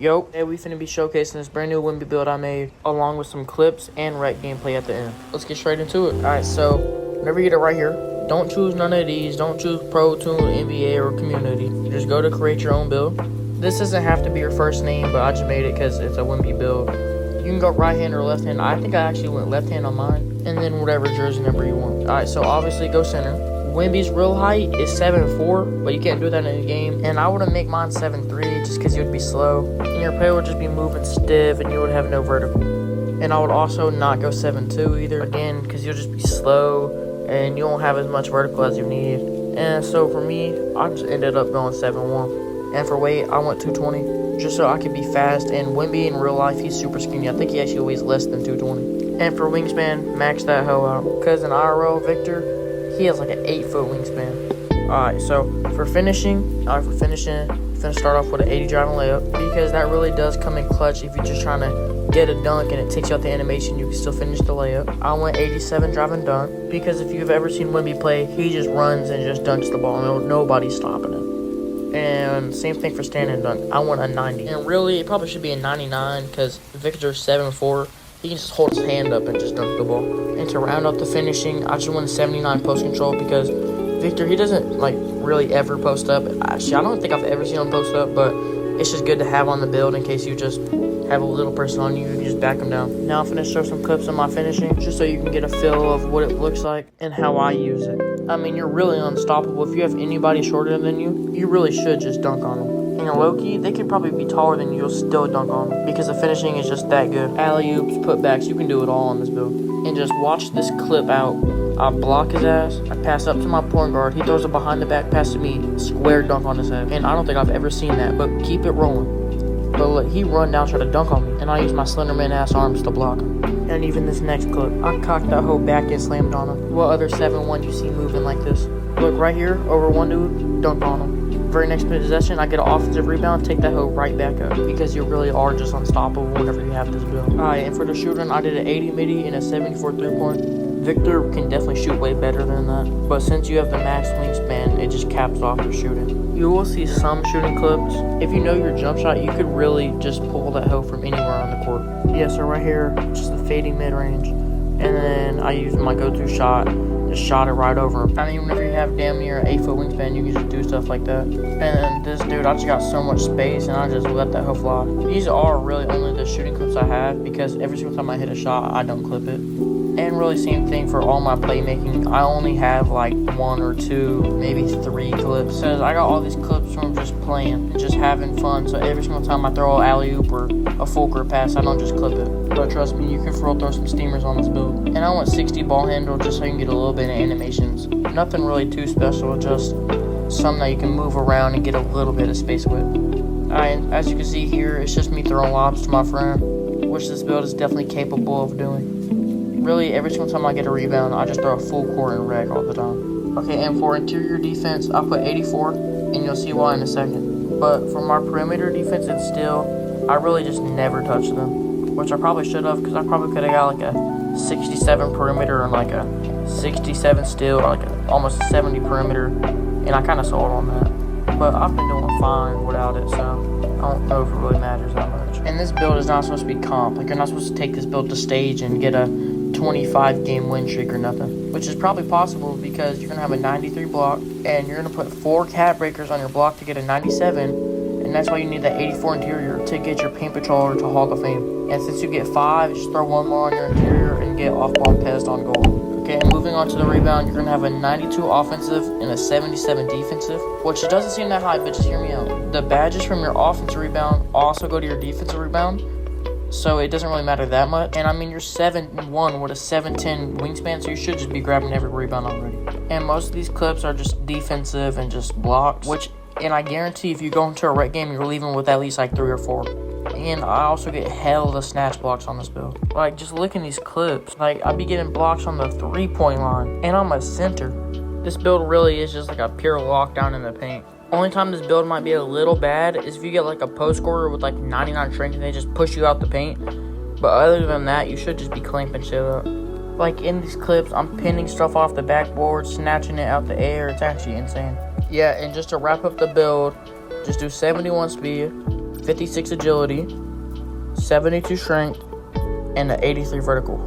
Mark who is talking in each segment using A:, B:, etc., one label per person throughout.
A: Yo, today we finna be showcasing this brand new Wemby build I made, along with some clips and rec gameplay at the end. Let's get straight into it. Alright, so whenever you get it right here, don't choose none of these. Don't choose Pro, Toon, NBA, or Community. You just go to create your own build. This doesn't have to be your first name, but I just made it because it's a Wemby build. You can go right hand or left hand. I think I actually went left hand on mine, and then whatever jersey number you want. Alright, so obviously go center. Wemby's real height is 7'4", but you can't do that in a game. And I wouldn't make mine 7'3", just because you would be slow. And your player would just be moving stiff, and you would have no vertical. And I would also not go 7'2" either, again, because you'll just be slow, and you won't have as much vertical as you need. And so for me, I just ended up going 7'1". And for weight, I went 220, just so I could be fast. And Wemby in real life, he's super skinny. I think he actually weighs less than 220. And for wingspan, max that hoe out. Because in IRL, Victor, he has like an 8-foot wingspan. Alright, so for finishing, you're finna start off with an 80 driving layup, because that really does come in clutch. If you're just trying to get a dunk and it takes you out the animation, you can still finish the layup. I went 87 driving dunk, because if you've ever seen Wemby play, he just runs and just dunks the ball. Nobody's stopping him. And same thing for standing dunk. I went a 90. And really, it probably should be a 99, because Victor's 7'4". He can just hold his hand up and just dunk the ball. And to round out the finishing, I just went a 79 post control, because Victor, he doesn't like really ever post up. Actually, I don't think I've ever seen him post up, but it's just good to have on the build in case you just have a little person on you. You can just back him down. Now I'm finna show some clips of my finishing, just so you can get a feel of what it looks like and how I use it. I mean, you're really unstoppable. If you have anybody shorter than you, you really should just dunk on them. And low-key, they could probably be taller than you, you'll still dunk on them, because the finishing is just that good. Alley-oops, putbacks, you can do it all on this build. And just watch this clip out. I block his ass, I pass up to my point guard, he throws a behind the back pass to me, square dunk on his head. And I don't think I've ever seen that, but keep it rolling. But look, he run down, try to dunk on me, and I use my Slenderman ass arms to block him. And even this next clip, I cocked that hoe back and slammed on him. What other 7'1" you see moving like this? Look right here, over one dude, dunk on him. Very next possession, I get an offensive rebound, take that hoe right back up, because you really are just unstoppable whenever you have this build. Alright, and for the shooting, I did an 80 midi and a 74 3-point. Victor can definitely shoot way better than that, but since you have the max wingspan, it just caps off your shooting. You will see some shooting clips. If you know your jump shot, you could really just pull that hoe from anywhere on the court. Yeah, so right here, just the fading mid-range, and then I used my go-to shot. Just shot it right over him. I mean, whenever you have damn near an 8-foot wingspan, you can just do stuff like that. And this dude, I just got so much space, and I just let that hoe fly. These are really only the shooting clips I have, because every single time I hit a shot, I don't clip it. And really same thing for all my playmaking. I only have like 1 or 2, maybe 3 clips. Because I got all these clips from just playing and just having fun. So every single time I throw an alley-oop or a full court pass, I don't just clip it. But trust me, you can throw some steamers on this build. And I went 60 ball handle just so you can get a little bit of animations. Nothing really too special, just something that you can move around and get a little bit of space with. Alright, as you can see here, it's just me throwing lobs to my friend, which this build is definitely capable of doing. Really, every single time I get a rebound, I just throw a full court and reg all the time. Okay, and for interior defense, I put 84, and you'll see why in a second. But for my perimeter defense and steal, I really just never touch them, which I probably should have, because I probably could have got like a 67 perimeter and like a 67 steal, or like almost a 70 perimeter, and I kind of sold on that. But I've been doing fine without it, so I don't know if it really matters that much. And this build is not supposed to be comp. Like, you're not supposed to take this build to stage and get a 25 game win streak or nothing, which is probably possible because you're gonna have a 93 block and you're gonna put 4 cat breakers on your block to get a 97, and that's why you need that 84 interior to get your paint patroller to Hall of Fame. And since you get 5, just throw 1 more on your interior and get off ball pest on goal. Okay, and moving on to the rebound, you're gonna have a 92 offensive and a 77 defensive, which it doesn't seem that high, but just hear me out. The badges from your offensive rebound also go to your defensive rebound, so it doesn't really matter that much. And I mean, you're 7'1" with a 7'10" wingspan, so you should just be grabbing every rebound already. And most of these clips are just defensive and just blocks, and I guarantee if you go into a rec game, you're leaving with at least like 3 or 4. And I also get hella snatch blocks on this build. Like, just look in these clips. Like, I be getting blocks on the 3-point line, and I'm a center. This build really is just like a pure lockdown in the paint. Only time this build might be a little bad is if you get like a post scorer with like 99 strength and they just push you out the paint. But other than that, you should just be clamping shit up. Like in these clips, I'm pinning stuff off the backboard, snatching it out the air. It's actually insane. Yeah, and just to wrap up the build, just do 71 speed, 56 agility, 72 strength, and an 83 vertical.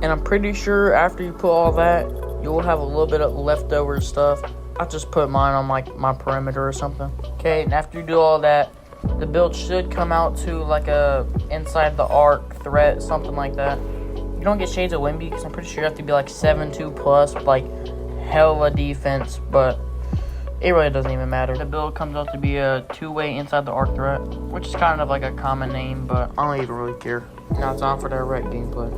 A: And I'm pretty sure after you put all that, you'll have a little bit of leftover stuff. I just put mine on like my perimeter or something. Okay, and after you do all that, the build should come out to like a inside the arc threat, something like that. You don't get Shades of Wemby because I'm pretty sure you have to be like 7'2 plus, like hella defense, but it really doesn't even matter. The build comes out to be a 2-way inside the arc threat, which is kind of like a common name, but I don't even really care. Now it's on for that rec gameplay.